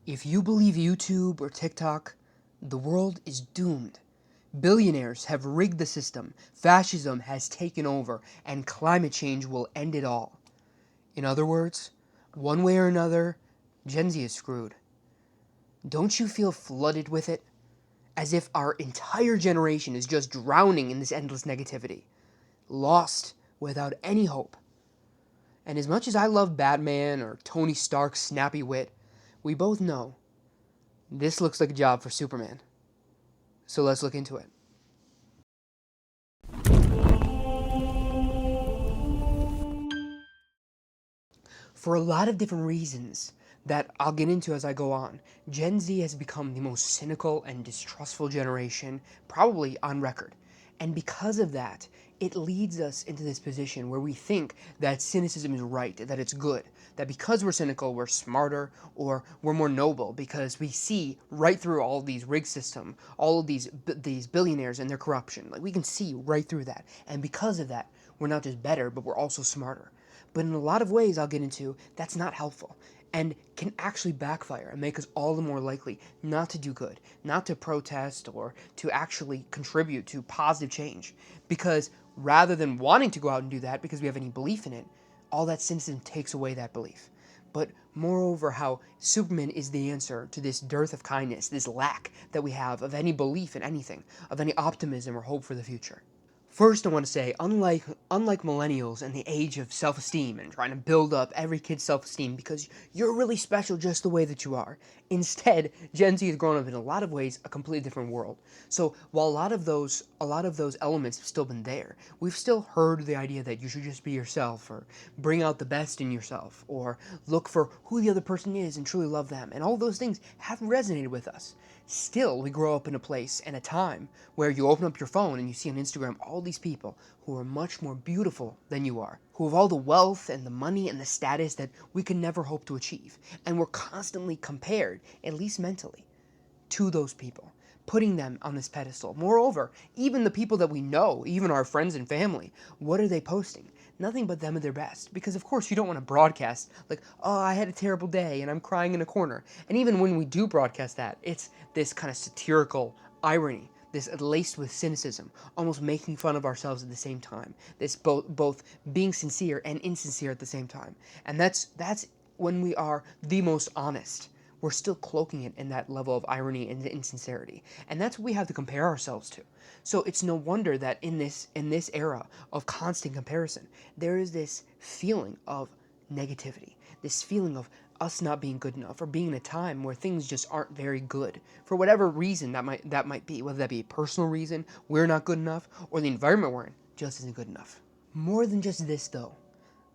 If you believe YouTube or TikTok, the world is doomed. Billionaires have rigged the system, fascism has taken over, and climate change will end it all. In other words, one way or another, Gen Z is screwed. Don't you feel flooded with it? As if our entire generation is just drowning in this endless negativity, lost without any hope. And as much as I love Batman or Tony Stark's snappy wit, we both know this looks like a job for Superman. So let's look into it. For a lot of different reasons that I'll get into as I go on, Gen Z has become the most cynical and distrustful generation probably on record. And because of that, it leads us into this position where we think that cynicism is right, that it's good, that because we're cynical, we're smarter or we're more noble because we see right through all of these rigged system, all of these billionaires and their corruption. Like we can see right through that. And because of that, we're not just better, but we're also smarter. But in a lot of ways I'll get into, that's not helpful and can actually backfire and make us all the more likely not to do good, not to protest or to actually contribute to positive change. Because rather than wanting to go out and do that because we have any belief in it, all that cynicism takes away that belief. But moreover, how Superman is the answer to this dearth of kindness, this lack that we have of any belief in anything, of any optimism or hope for the future. First, I want to say, unlike millennials and the age of self-esteem and trying to build up every kid's self-esteem because you're really special just the way that you are, instead, Gen Z has grown up in a lot of ways a completely different world. So while a lot of those elements have still been there, we've still heard the idea that you should just be yourself, or bring out the best in yourself, or look for who the other person is and truly love them, and all those things have resonated with us. Still, we grow up in a place and a time where you open up your phone and you see on Instagram all these people who are much more beautiful than you are, who have all the wealth and the money and the status that we could never hope to achieve. And we're constantly compared, at least mentally, to those people, putting them on this pedestal. Moreover, even the people that we know, even our friends and family, what are they posting? Nothing but them at their best. Because of course you don't want to broadcast like, oh, I had a terrible day and I'm crying in a corner. And even when we do broadcast that, it's this kind of satirical irony, this laced with cynicism, almost making fun of ourselves at the same time. This both being sincere and insincere at the same time. And that's when we are the most honest. We're still cloaking it in that level of irony and insincerity. And that's what we have to compare ourselves to. So it's no wonder that in this era of constant comparison, there is this feeling of negativity, this feeling of us not being good enough, or being in a time where things just aren't very good for whatever reason that might be, whether that be a personal reason, we're not good enough, or the environment we're in just isn't good enough. More than just this though,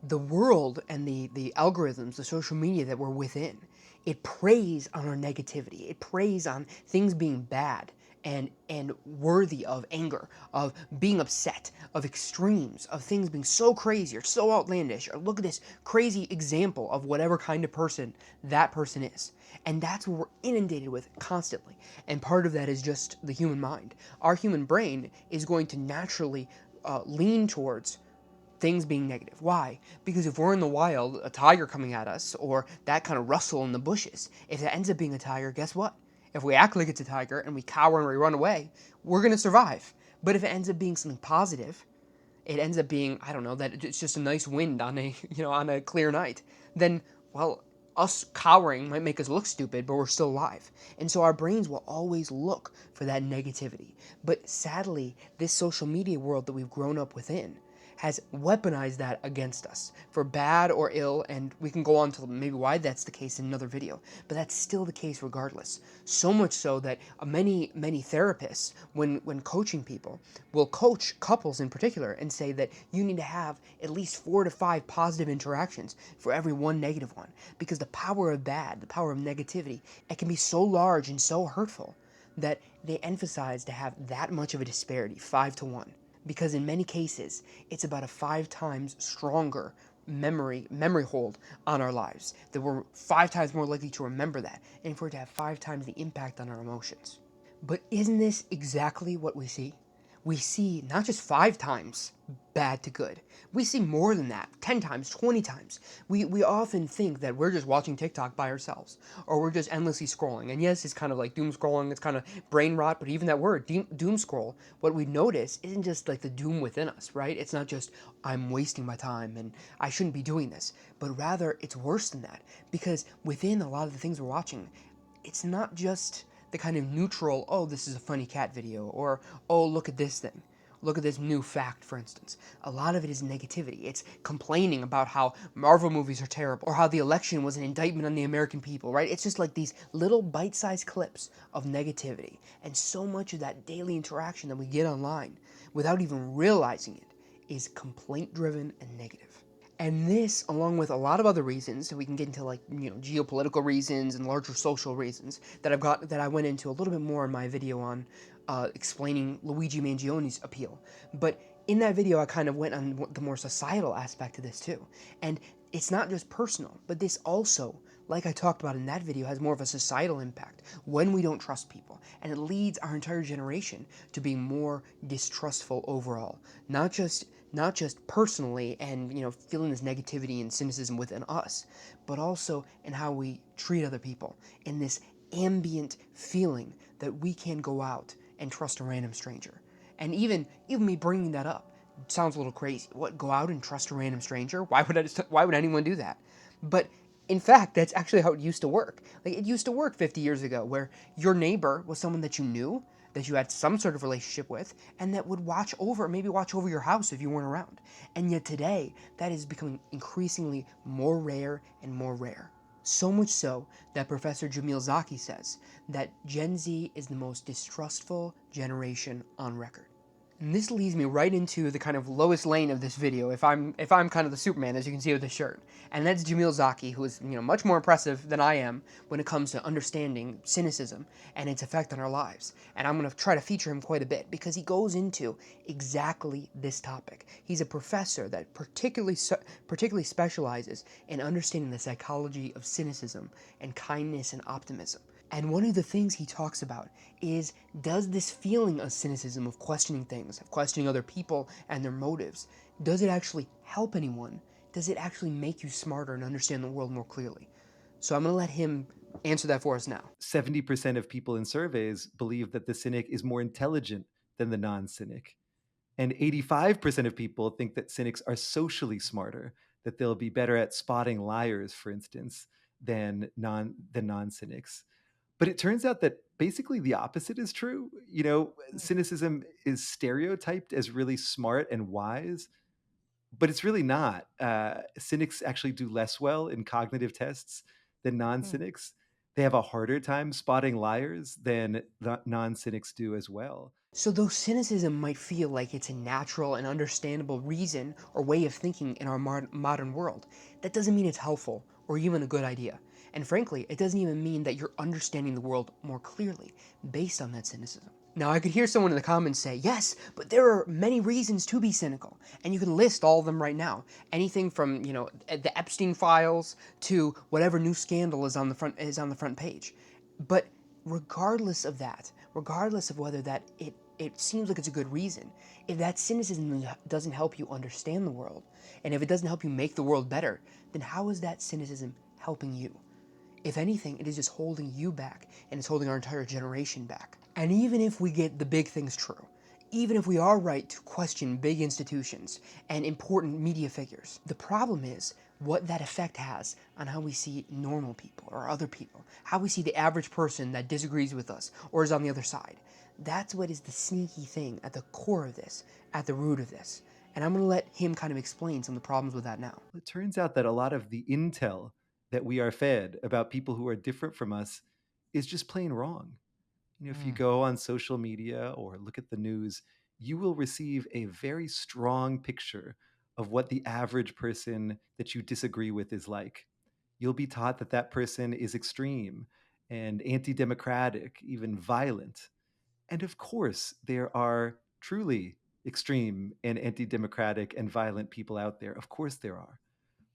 the world and the algorithms, the social media that we're within, it preys on our negativity. It preys on things being bad and worthy of anger, of being upset, of extremes, of things being so crazy or so outlandish, or look at this crazy example of whatever kind of person that person is. And that's what we're inundated with constantly. And part of that is just the human mind. Our human brain is going to naturally lean towards things being negative. Why? Because if we're in the wild, a tiger coming at us, or that kind of rustle in the bushes, if it ends up being a tiger, guess what? If we act like it's a tiger and we cower and we run away, we're going to survive. But if it ends up being something positive, it ends up being, I don't know, that it's just a nice wind on a, on a clear night, then, well, us cowering might make us look stupid, but we're still alive. And so our brains will always look for that negativity. But sadly, this social media world that we've grown up within has weaponized that against us for bad or ill, and we can go on to maybe why that's the case in another video, but that's still the case regardless. So much so that many therapists, when coaching people, will coach couples in particular and say that you need to have at least 4 to 5 positive interactions for every one negative one, because the power of bad, the power of negativity, it can be so large and so hurtful that they emphasize to have that much of a disparity, 5 to 1. Because in many cases, it's about a 5 times stronger memory hold on our lives. That we're 5 times more likely to remember that, and for it to have 5 times the impact on our emotions. But isn't this exactly what we see? we see not just 5 times bad to good. We see more than that, 10 times, 20 times. We often think that we're just watching TikTok by ourselves, or we're just endlessly scrolling. And yes, it's kind of like doom scrolling, it's kind of brain rot, but even that word, doom scroll, what we notice isn't just like the doom within us, right? It's not just, I'm wasting my time and I shouldn't be doing this, but rather it's worse than that. Because within a lot of the things we're watching, it's not just the kind of neutral, oh, this is a funny cat video, or oh, look at this thing. Look at this new fact, for instance. A lot of it is negativity. It's complaining about how Marvel movies are terrible, or how the election was an indictment on the American people, right? It's just like these little bite sized clips of negativity. And so much of that daily interaction that we get online, without even realizing it, is complaint driven and negative. And this, along with a lot of other reasons, so we can get into like geopolitical reasons and larger social reasons that I went into a little bit more in my video on explaining Luigi Mangioni's appeal. But in that video, I kind of went on the more societal aspect of this too. And it's not just personal, but this also, like I talked about in that video, has more of a societal impact when we don't trust people. And it leads our entire generation to being more distrustful overall. Not just personally and feeling this negativity and cynicism within us, but also in how we treat other people, in this ambient feeling that we can go out and trust a random stranger. And even me bringing that up sounds a little crazy. What, go out and trust a random stranger? Why would anyone do that? But in fact, that's actually how it used to work. Like, it used to work 50 years ago, where your neighbor was someone that you knew, that you had some sort of relationship with, and that would maybe watch over your house if you weren't around. And yet today, that is becoming increasingly more rare and more rare. So much so that Professor Jamil Zaki says that Gen Z is the most distrustful generation on record. And this leads me right into the kind of lowest lane of this video, if I'm kind of the Superman, as you can see with this shirt. And that's Jamil Zaki, who is much more impressive than I am when it comes to understanding cynicism and its effect on our lives. And I'm going to try to feature him quite a bit because he goes into exactly this topic. He's a professor that particularly specializes in understanding the psychology of cynicism and kindness and optimism. And one of the things he talks about is, does this feeling of cynicism, of questioning things, of questioning other people and their motives, does it actually help anyone? Does it actually make you smarter and understand the world more clearly? So I'm going to let him answer that for us now. 70% of people in surveys believe that the cynic is more intelligent than the non cynic. And 85% of people think that cynics are socially smarter, that they'll be better at spotting liars, for instance, than non-cynics. But it turns out that basically the opposite is true. Cynicism is stereotyped as really smart and wise, but it's really not. Cynics actually do less well in cognitive tests than non-cynics. They have a harder time spotting liars than non-cynics do as well. So, though cynicism might feel like it's a natural and understandable reason or way of thinking in our modern world, that doesn't mean it's helpful or even a good idea. And frankly, it doesn't even mean that you're understanding the world more clearly based on that cynicism. Now, I could hear someone in the comments say, yes, but there are many reasons to be cynical. And you can list all of them right now. Anything from, the Epstein files to whatever new scandal is on the front page. But regardless of that, regardless of whether it seems like it's a good reason, if that cynicism doesn't help you understand the world, and if it doesn't help you make the world better, then how is that cynicism helping you? If anything, it is just holding you back, and it's holding our entire generation back. And even if we get the big things true, even if we are right to question big institutions and important media figures, the problem is what that effect has on how we see normal people or other people, how we see the average person that disagrees with us or is on the other side. That's what is the sneaky thing at the core of this, at the root of this. And I'm going to let him kind of explain some of the problems with that now. It turns out that a lot of the intel that we are fed about people who are different from us is just plain wrong. If you go on social media or look at the news, you will receive a very strong picture of what the average person that you disagree with is like. You'll be taught that that person is extreme and anti democratic, even violent. And of course, there are truly extreme and anti democratic and violent people out there. Of course, there are.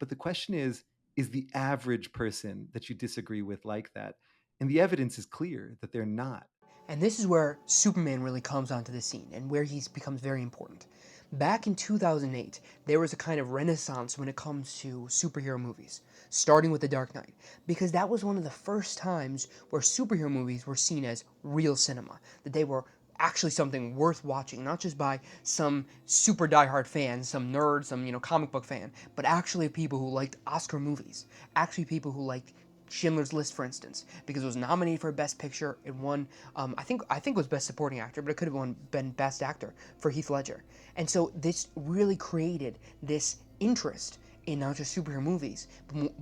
But the question is the average person that you disagree with like that? And the evidence is clear that they're not. And this is where Superman really comes onto the scene and where he becomes very important. Back in 2008, there was a kind of renaissance when it comes to superhero movies, starting with The Dark Knight, because that was one of the first times where superhero movies were seen as real cinema, that they were actually something worth watching, not just by some super diehard fan, some nerd, some comic book fan, but actually people who liked Oscar movies, actually people who liked Schindler's List, for instance, because it was nominated for Best Picture. It won, I think it was Best Supporting Actor, but it could have been Best Actor for Heath Ledger. And so this really created this interest in not just superhero movies,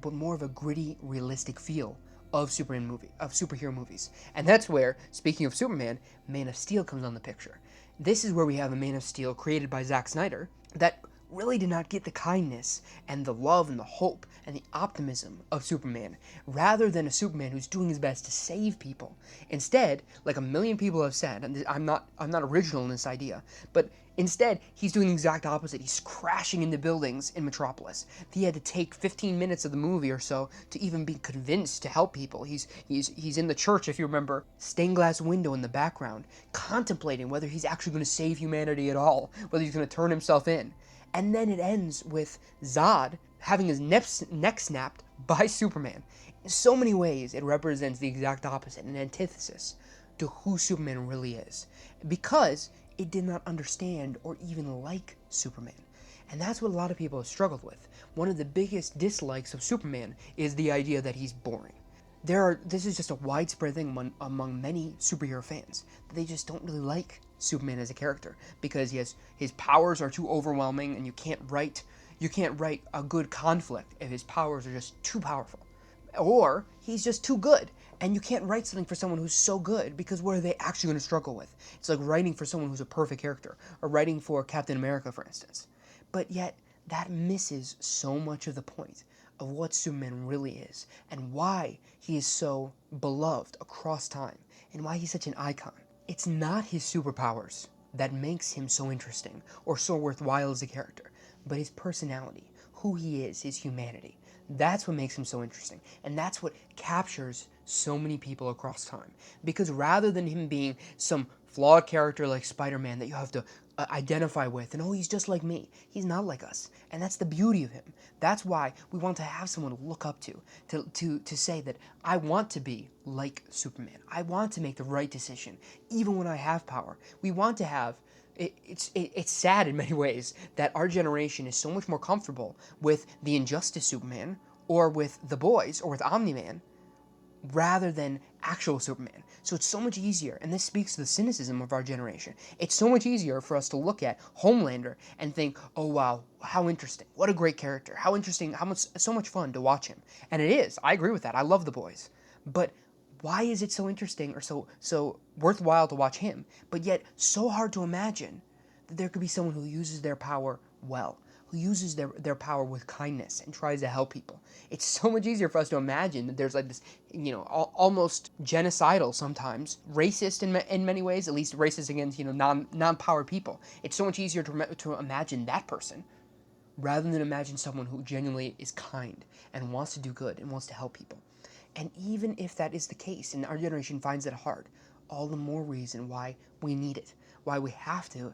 but more of a gritty, realistic feel of superhero movies. And that's where, speaking of Superman, Man of Steel comes on the picture. This is where we have a Man of Steel created by Zack Snyder that really did not get the kindness and the love and the hope and the optimism of Superman, rather than a Superman who's doing his best to save people. Instead, like a million people have said, and I'm not original in this idea, but instead he's doing the exact opposite. He's crashing into buildings in Metropolis. He had to take 15 minutes of the movie or so to even be convinced to help people. He's in the church, if you remember, stained glass window in the background, contemplating whether he's actually going to save humanity at all, whether he's going to turn himself in. And then it ends with Zod having his neck snapped by Superman. In so many ways, it represents the exact opposite, an antithesis to who Superman really is, because it did not understand or even like Superman. And that's what a lot of people have struggled with. One of the biggest dislikes of Superman is the idea that he's boring. This is just a widespread thing among many superhero fans. They just don't really like Superman as a character because his powers are too overwhelming, and you can't write a good conflict if his powers are just too powerful, or he's just too good. And you can't write something for someone who's so good, because what are they actually going to struggle with? It's like writing for someone who's a perfect character, or writing for Captain America, for instance. But yet, that misses so much of the point of what Superman really is, and why he is so beloved across time, and why he's such an icon. It's not his superpowers that makes him so interesting or so worthwhile as a character, but his personality, who he is, his humanity. That's what makes him so interesting, and that's what captures so many people across time. Because rather than him being some flawed character like Spider-Man that you have to identify with, and oh, he's just like me, he's not like us, and that's the beauty of him. That's why we want to have someone to look up to say that I want to be like Superman. I want to make the right decision, even when I have power. We want to have it's sad in many ways that our generation is so much more comfortable with the Injustice Superman, or with The Boys, or with Omni-Man, rather than actual Superman. So it's so much easier, and this speaks to the cynicism of our generation. It's so much easier for us to look at Homelander and think, oh wow, how interesting, what a great character, how interesting, so much fun to watch him. And it is, I agree with that, I love The Boys. But why is it so interesting or so worthwhile to watch him, but yet so hard to imagine that there could be someone who uses their power well, who uses their power with kindness and tries to help people? It's so much easier for us to imagine that there's like this, almost genocidal, sometimes racist in many ways, at least racist against non-powered people. It's so much easier to imagine that person rather than imagine someone who genuinely is kind and wants to do good and wants to help people. And even if that is the case, and our generation finds it hard, all the more reason why we need it, why we have to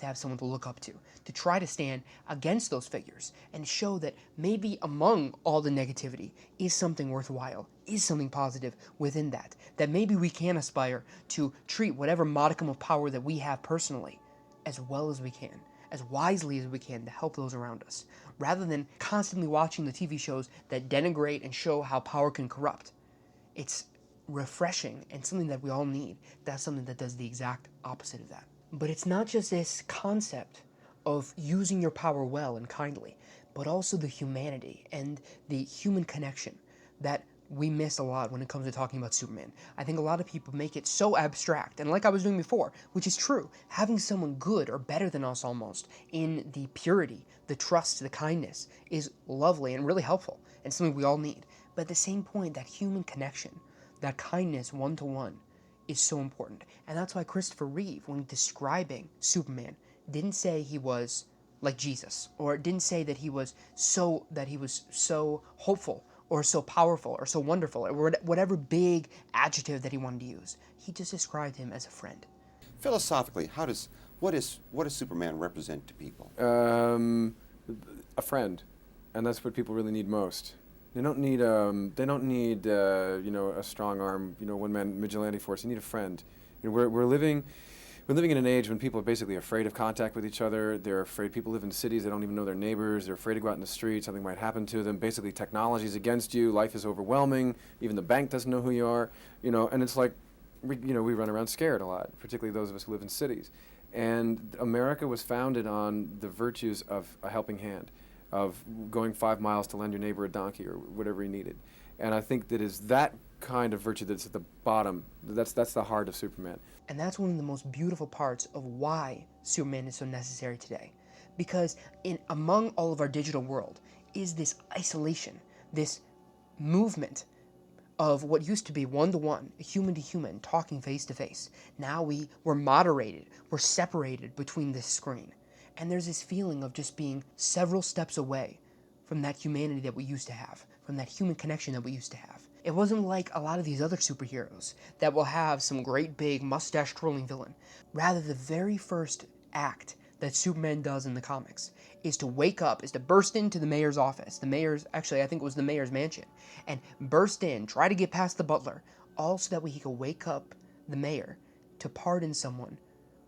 have someone to look up to try to stand against those figures and show that maybe among all the negativity is something worthwhile, is something positive within that maybe we can aspire to treat whatever modicum of power that we have personally as well as we can, as wisely as we can, to help those around us, rather than constantly watching the TV shows that denigrate and show how power can corrupt. It's refreshing and something that we all need. That's something that does the exact opposite of that. But it's not just this concept of using your power well and kindly, but also the humanity and the human connection that we miss a lot when it comes to talking about Superman. I think a lot of people make it so abstract, and like I was doing before, which is true, having someone good or better than us almost in the purity, the trust, the kindness is lovely and really helpful and something we all need. But at the same point, that human connection, that kindness one to one, is so important. And that's why Christopher Reeve, when describing Superman, didn't say he was like Jesus, or didn't say that he was so hopeful, or so powerful or so wonderful or whatever big adjective that he wanted to use. He just described him as a friend. Philosophically, what does Superman represent to people? A friend, and that's what people really need most. They don't need a strong arm, one man vigilante force. They need a friend. We're living in an age when people are basically afraid of contact with each other. They're afraid. People live in cities. They don't even know their neighbors. They're afraid to go out in the street. Something might happen to them. Basically, technology is against you. Life is overwhelming. Even the bank doesn't know who you are. And it's like, we run around scared a lot, particularly those of us who live in cities. And America was founded on the virtues of a helping hand, of going 5 miles to lend your neighbor a donkey or whatever he needed. And I think that is that kind of virtue that's at the bottom. That's the heart of Superman. And that's one of the most beautiful parts of why Superman is so necessary today. Because among all of our digital world is this isolation, this movement of what used to be one-to-one, human to human, talking face to face. Now we're moderated, we're separated between this screen. And there's this feeling of just being several steps away from that humanity that we used to have, from that human connection that we used to have. It wasn't like a lot of these other superheroes that will have some great big mustache-twirling villain. Rather, the very first act that Superman does in the comics is to wake up, is to burst into the mayor's office. Actually, I think it was the mayor's mansion, and burst in, try to get past the butler, all so that way he could wake up the mayor to pardon someone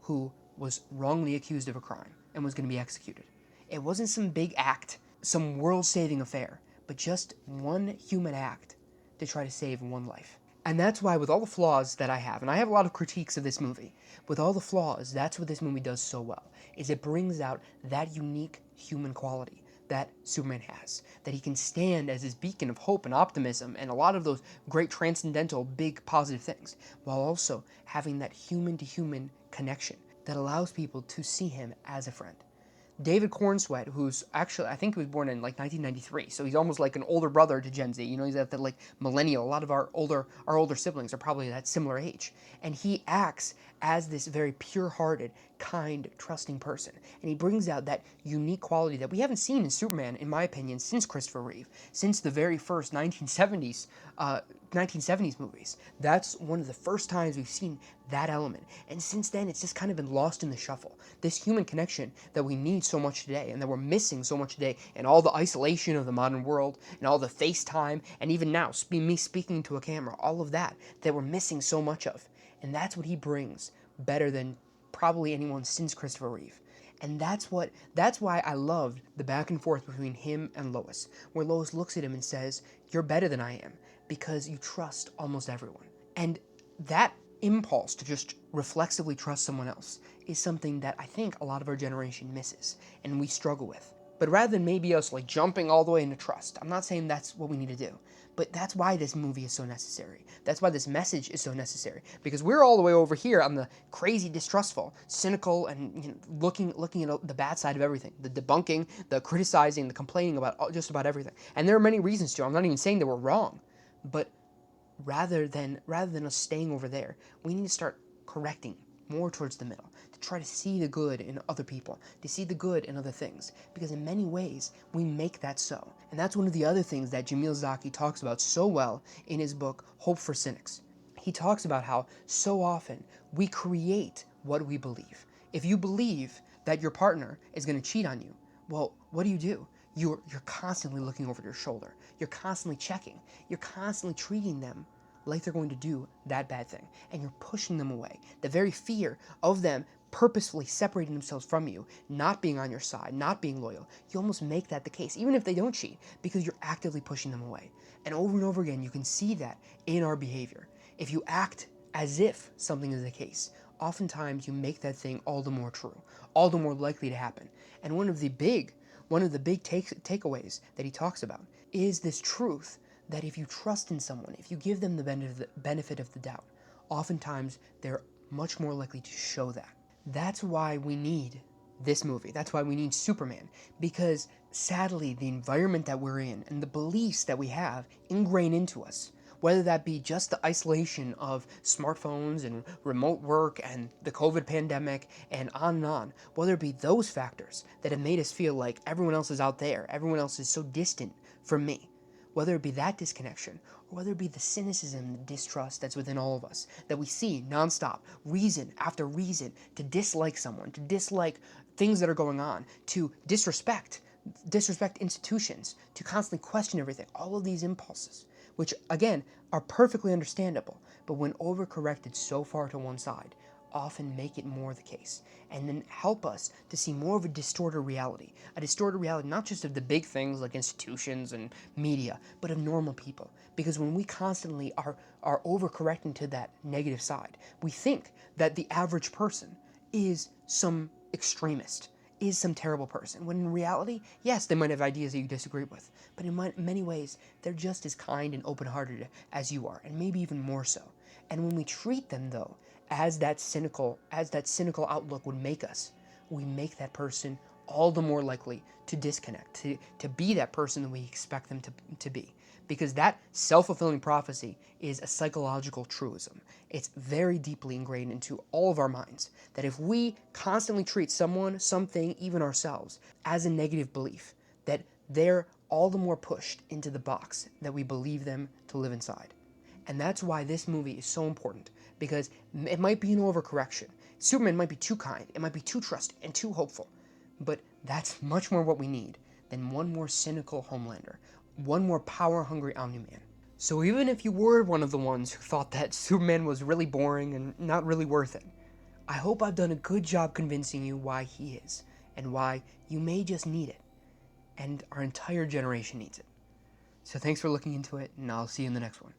who was wrongly accused of a crime and was going to be executed. It wasn't some big act, some world-saving affair, but just one human act to try to save one life. And that's why, with all the flaws that I have, and I have a lot of critiques of this movie, with all the flaws, that's what this movie does so well, is it brings out that unique human quality that Superman has, that he can stand as his beacon of hope and optimism and a lot of those great transcendental, big positive things, while also having that human-to-human connection that allows people to see him as a friend. David Cornsweet, who's actually, I think he was born in like 1993, so he's almost like an older brother to Gen Z. He's at that like millennial. A lot of our older siblings are probably that similar age, and he acts as this very pure-hearted, kind, trusting person, and he brings out that unique quality that we haven't seen in Superman, in my opinion, since Christopher Reeve, since the very first 1970s movies. That's one of the first times we've seen that element. And since then, it's just kind of been lost in the shuffle. This human connection that we need so much today and that we're missing so much today, and all the isolation of the modern world and all the FaceTime and even now, me speaking to a camera, all of that we're missing so much of. And that's what he brings better than probably anyone since Christopher Reeve. And that's why I loved the back and forth between him and Lois, where Lois looks at him and says, "You're better than I am, because you trust almost everyone." And that impulse to just reflexively trust someone else is something that I think a lot of our generation misses and we struggle with. But rather than maybe us like jumping all the way into trust, I'm not saying that's what we need to do, but that's why this movie is so necessary. That's why this message is so necessary, because we're all the way over here on the crazy distrustful, cynical, and looking at the bad side of everything, the debunking, the criticizing, the complaining about just about everything. And there are many reasons to. I'm not even saying that we're wrong, but rather than us staying over there, we need to start correcting more towards the middle, to try to see the good in other people, to see the good in other things, because in many ways we make that so. And that's one of the other things that Jamil Zaki talks about so well in his book Hope for Cynics. He talks about how so often we create what we believe. If you believe that your partner is going to cheat on you, well, what do? You're constantly looking over your shoulder. You're constantly checking. You're constantly treating them like they're going to do that bad thing. And you're pushing them away. The very fear of them purposefully separating themselves from you, not being on your side, not being loyal, you almost make that the case, even if they don't cheat, because you're actively pushing them away. And over again, you can see that in our behavior. If you act as if something is the case, oftentimes you make that thing all the more true, all the more likely to happen. And one of the big takeaways that he talks about is this truth that if you trust in someone, if you give them the benefit of the doubt, oftentimes they're much more likely to show that. That's why we need this movie. That's why we need Superman, because sadly, the environment that we're in and the beliefs that we have ingrained into us, whether that be just the isolation of smartphones and remote work and the COVID pandemic and on, whether it be those factors that have made us feel like everyone else is out there, everyone else is so distant from me, Whether it be that disconnection, or whether it be the cynicism, the distrust that's within all of us, that we see nonstop, reason after reason, to dislike someone, to dislike things that are going on, to disrespect institutions, to constantly question everything, all of these impulses, which again are perfectly understandable, but when overcorrected so far to one side, often make it more the case, and then help us to see more of a distorted reality not just of the big things like institutions and media, but of normal people. Because when we constantly are overcorrecting to that negative side, we think that the average person is some extremist, is some terrible person, when in reality, yes, they might have ideas that you disagree with, but in many ways, they're just as kind and open-hearted as you are, and maybe even more so. And when we treat them, though, as that cynical outlook would make us, we make that person all the more likely to disconnect, to be that person that we expect them to be. Because that self-fulfilling prophecy is a psychological truism. It's very deeply ingrained into all of our minds that if we constantly treat someone, something, even ourselves, as a negative belief, that they're all the more pushed into the box that we believe them to live inside. And that's why this movie is so important, because it might be an overcorrection. Superman might be too kind, it might be too trusting and too hopeful, but that's much more what we need than one more cynical Homelander, one more power-hungry Omni-Man. So even if you were one of the ones who thought that Superman was really boring and not really worth it, I hope I've done a good job convincing you why he is, and why you may just need it, and our entire generation needs it. So thanks for looking into it, and I'll see you in the next one.